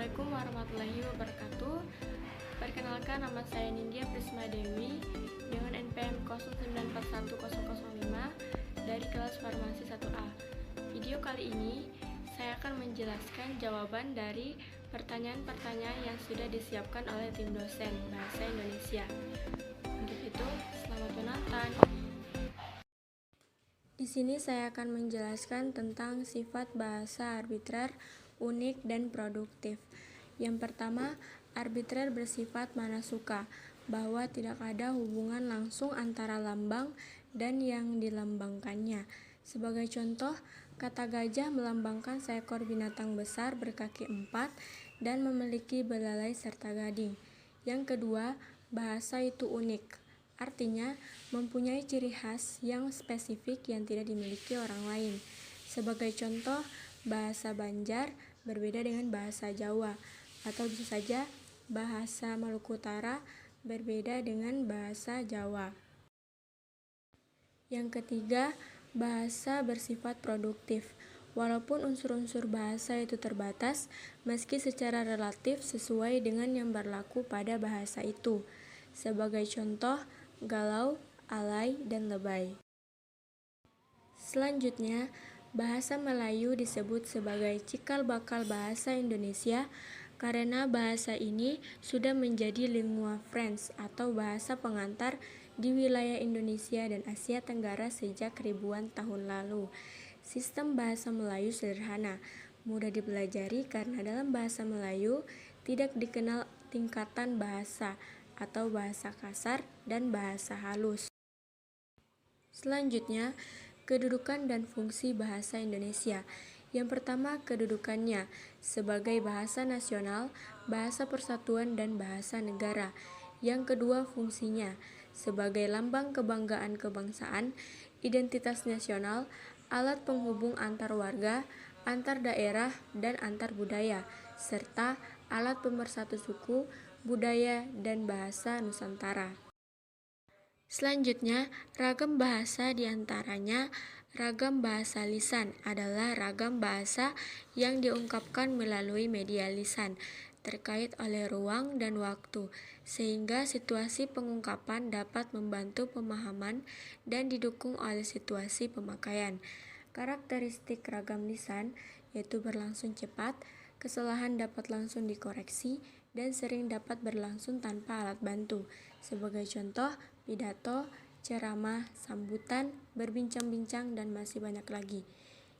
Assalamualaikum warahmatullahi wabarakatuh. Perkenalkan, nama saya Nindya Prisma Dewi dengan NPM 0941005 dari kelas Farmasi 1A. Video kali ini saya akan menjelaskan jawaban dari pertanyaan-pertanyaan yang sudah disiapkan oleh tim dosen Bahasa Indonesia. Untuk itu, selamat menonton. Di sini saya akan menjelaskan tentang sifat bahasa arbitrer, unik, dan produktif. Yang pertama, arbitrer bersifat mana suka, bahwa tidak ada hubungan langsung antara lambang dan yang dilambangkannya. Sebagai contoh, kata gajah melambangkan seekor binatang besar berkaki 4 dan memiliki belalai serta gading. Yang kedua, bahasa itu unik. Artinya, mempunyai ciri khas yang spesifik yang tidak dimiliki orang lain. Sebagai contoh, bahasa Banjar berbeda dengan bahasa Jawa, atau bisa saja bahasa Maluku Utara berbeda dengan bahasa Jawa. Yang ketiga, bahasa bersifat produktif. Walaupun unsur-unsur bahasa itu terbatas, meski secara relatif sesuai dengan yang berlaku pada bahasa itu. Sebagai contoh, galau, alay, dan lebay. Selanjutnya, bahasa Melayu disebut sebagai cikal bakal bahasa Indonesia karena bahasa ini sudah menjadi lingua franca atau bahasa pengantar di wilayah Indonesia dan Asia Tenggara sejak ribuan tahun lalu. Sistem bahasa Melayu sederhana, mudah dipelajari karena dalam bahasa Melayu tidak dikenal tingkatan bahasa atau bahasa kasar dan bahasa halus. Selanjutnya, kedudukan dan fungsi bahasa Indonesia. Yang pertama, kedudukannya sebagai bahasa nasional, bahasa persatuan, dan bahasa negara. Yang kedua, fungsinya sebagai lambang kebanggaan kebangsaan, identitas nasional, alat penghubung antar warga, antar daerah, dan antar budaya, serta alat pemersatu suku, budaya, dan bahasa Nusantara. Selanjutnya, ragam bahasa diantaranya ragam bahasa lisan adalah ragam bahasa yang diungkapkan melalui media lisan, terkait oleh ruang dan waktu, sehingga situasi pengungkapan dapat membantu pemahaman dan didukung oleh situasi pemakaian. Karakteristik ragam lisan yaitu berlangsung cepat, kesalahan dapat langsung dikoreksi, dan sering dapat berlangsung tanpa alat bantu. Sebagai contoh, pidato, ceramah, sambutan, berbincang-bincang, dan masih banyak lagi.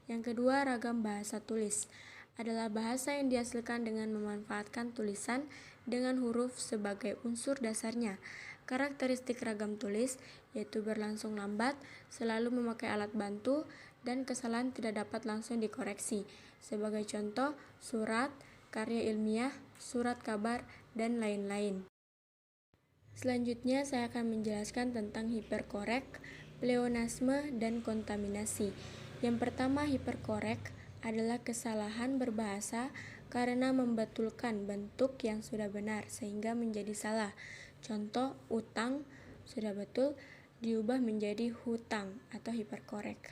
Yang kedua, ragam bahasa tulis adalah bahasa yang dihasilkan dengan memanfaatkan tulisan dengan huruf sebagai unsur dasarnya. Karakteristik ragam tulis yaitu berlangsung lambat, selalu memakai alat bantu, dan kesalahan tidak dapat langsung dikoreksi. Sebagai contoh, surat, karya ilmiah, surat kabar, dan lain-lain. Selanjutnya saya akan menjelaskan tentang hiperkorek, pleonasme, dan kontaminasi. Yang pertama, hiperkorek adalah kesalahan berbahasa karena membetulkan bentuk yang sudah benar sehingga menjadi salah. Contoh, utang sudah betul diubah menjadi hutang atau hiperkorek.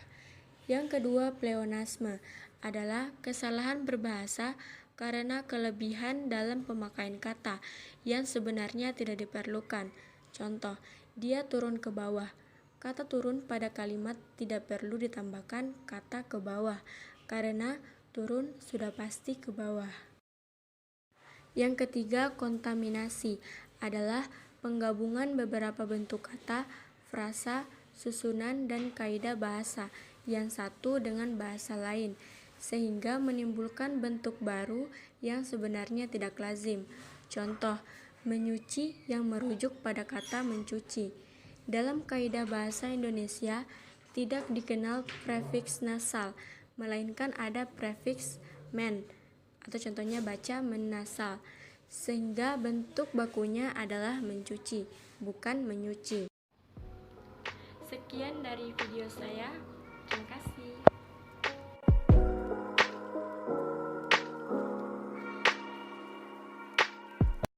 Yang kedua, pleonasme adalah kesalahan berbahasa karena kelebihan dalam pemakaian kata yang sebenarnya tidak diperlukan. Contoh, dia turun ke bawah. Kata turun pada kalimat tidak perlu ditambahkan kata ke bawah, karena turun sudah pasti ke bawah. Yang ketiga, kontaminasi adalah penggabungan beberapa bentuk kata, frasa, susunan, dan kaidah bahasa yang satu dengan bahasa lain, sehingga menimbulkan bentuk baru yang sebenarnya tidak lazim. Contoh, menyuci yang merujuk pada kata mencuci. Dalam kaidah bahasa Indonesia, tidak dikenal prefiks nasal, melainkan ada prefiks men, atau contohnya baca menasal, sehingga bentuk bakunya adalah mencuci, bukan menyuci. Sekian dari video saya. Terima kasih.